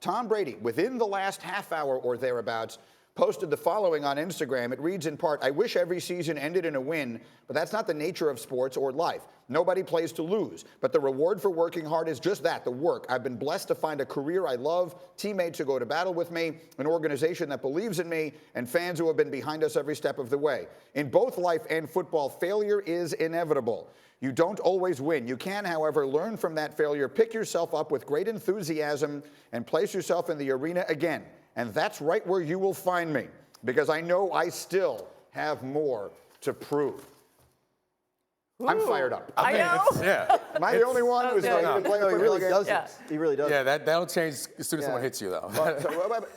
Tom Brady, within the last half hour or thereabouts, posted the following on Instagram. It reads in part, "I wish every season ended in a win, but that's not the nature of sports or life. Nobody plays to lose, but the reward for working hard is just that, the work. I've been blessed to find a career I love, teammates who go to battle with me, an organization that believes in me, and fans who have been behind us every step of the way. In both life and football, failure is inevitable. You don't always win. You can, however, learn from that failure, pick yourself up with great enthusiasm, and place yourself in the arena again. And that's right where you will find me, because I know I still have more to prove." Ooh, I'm fired up. I know. Am I the only one who's like, no, he really does. Yeah. He really does. Yeah, that'll change as soon as someone hits you, though.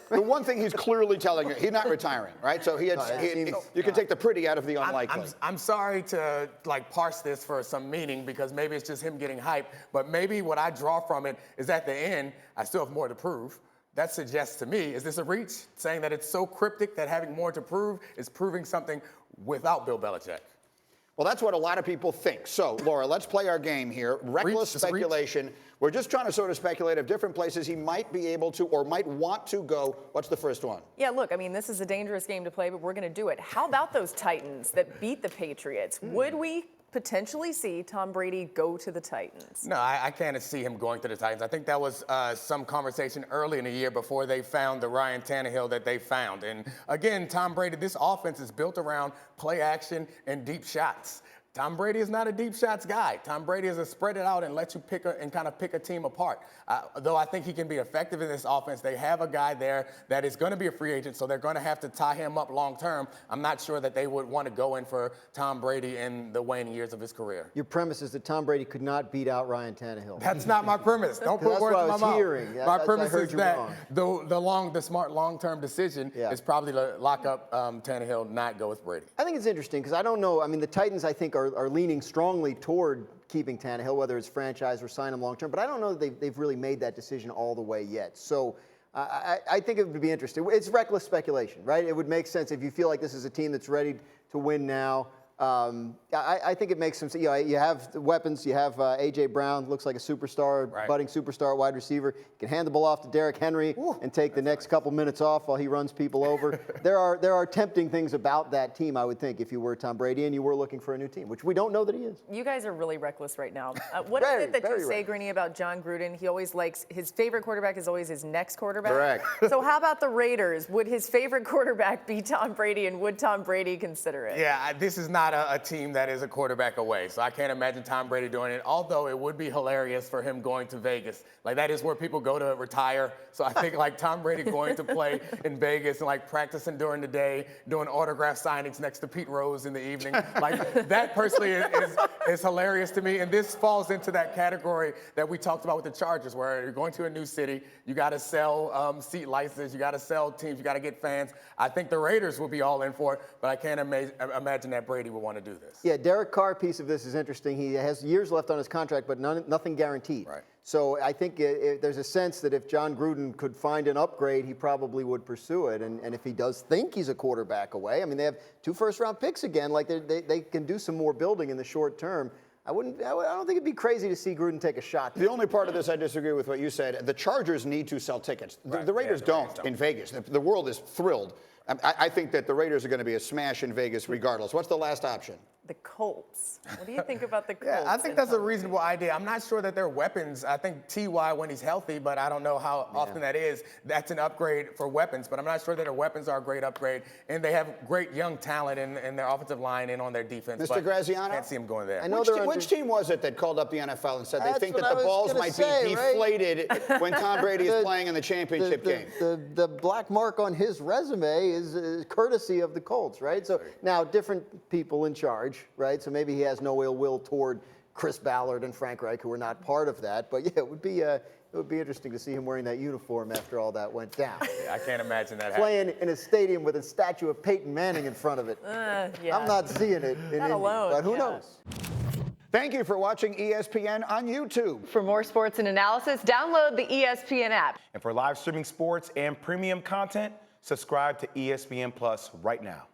The one thing he's clearly telling you, he's not retiring, right? So you can take the pretty out of the unlikely. I'm sorry to parse this for some meaning, because maybe it's just him getting hyped, but maybe what I draw from it is at the end, I still have more to prove. That suggests to me, is this a reach? Saying that it's so cryptic that having more to prove is proving something without Bill Belichick. Well, that's what a lot of people think. So, Laura, let's play our game here. Reckless speculation. We're just trying to sort of speculate of different places he might be able to or might want to go. What's the first one? Yeah, look, I mean, this is a dangerous game to play, but we're going to do it. How about those Titans that beat the Patriots? Would we potentially see Tom Brady go to the Titans? No, I can't see him going to the Titans. I think that was some conversation early in the year before they found the Ryan Tannehill that they found. And again, Tom Brady, this offense is built around play action and deep shots. Tom Brady is not a deep shots guy. Tom Brady is a spread it out and let you pick a team apart. Though I think he can be effective in this offense. They have a guy there that is going to be a free agent, so they're going to have to tie him up long term. I'm not sure that they would want to go in for Tom Brady in the waning years of his career. Your premise is that Tom Brady could not beat out Ryan Tannehill. That's not my premise. Don't put words in my mouth. My premise is that the smart long-term decision is probably to lock up Tannehill, not go with Brady. I think it's interesting because I don't know. I mean, the Titans, I think, are leaning strongly toward keeping Tannehill, whether it's franchise or sign him long term. But I don't know that they've really made that decision all the way yet. So I think it would be interesting. It's reckless speculation, right? It would make sense if you feel like this is a team that's ready to win now. I think it makes some sense. You have the weapons. You have A.J. Brown, looks like a superstar, budding superstar wide receiver. You can hand the ball off to Derrick Henry and take the next couple minutes off while he runs people over. There are tempting things about that team, I would think, if you were Tom Brady and you were looking for a new team, which we don't know that he is. You guys are really reckless right now. What is it that you say, Greeny, about John Gruden? He always likes, his favorite quarterback is always his next quarterback. Correct. So how about the Raiders? Would his favorite quarterback be Tom Brady, and would Tom Brady consider it? Yeah, this is not a team that is a quarterback away. So I can't imagine Tom Brady doing it, although it would be hilarious for him going to Vegas. That is where people go to retire. So I think Tom Brady going to play in Vegas and practicing during the day, doing autograph signings next to Pete Rose in the evening. That personally is hilarious to me. And this falls into that category that we talked about with the Chargers, where you're going to a new city, you got to sell seat licenses, you got to sell teams, you got to get fans. I think the Raiders will be all in for it, but I can't imagine that Brady would want to do this. Yeah, Derek Carr piece of this is interesting. He has years left on his contract, but nothing guaranteed. Right. So I think there's a sense that if John Gruden could find an upgrade, he probably would pursue it. And if he does think he's a quarterback away, I mean, they have 2 first-round picks again. They can do some more building in the short term. I don't think it'd be crazy to see Gruden take a shot. The only part of this I disagree with what you said. The Chargers need to sell tickets. The Raiders don't in Vegas. The world is thrilled. I think that the Raiders are going to be a smash in Vegas regardless. What's the last option? The Colts. What do you think about the Colts? Yeah, I think that's a reasonable idea. I'm not sure that they're weapons. I think T.Y. when he's healthy, but I don't know how often that is. That's an upgrade for weapons, but I'm not sure that their weapons are a great upgrade. And they have great young talent in their offensive line and on their defense. Mr. Graziano? I can't see him going there. Which team was it that called up the NFL and said they think that the balls might be deflated when Tom Brady is playing in the championship game? The black mark on his resume is courtesy of the Colts, right? So now different people in charge. Right, so maybe he has no ill will toward Chris Ballard and Frank Reich, who are not part of that. But yeah, it would be interesting to see him wearing that uniform after all that went down. Yeah, I can't imagine that playing in a stadium with a statue of Peyton Manning in front of it. Yeah. I'm not seeing it in Indy, but who knows? Thank you for watching ESPN on YouTube. For more sports and analysis, download the ESPN app. And for live streaming sports and premium content, subscribe to ESPN Plus right now.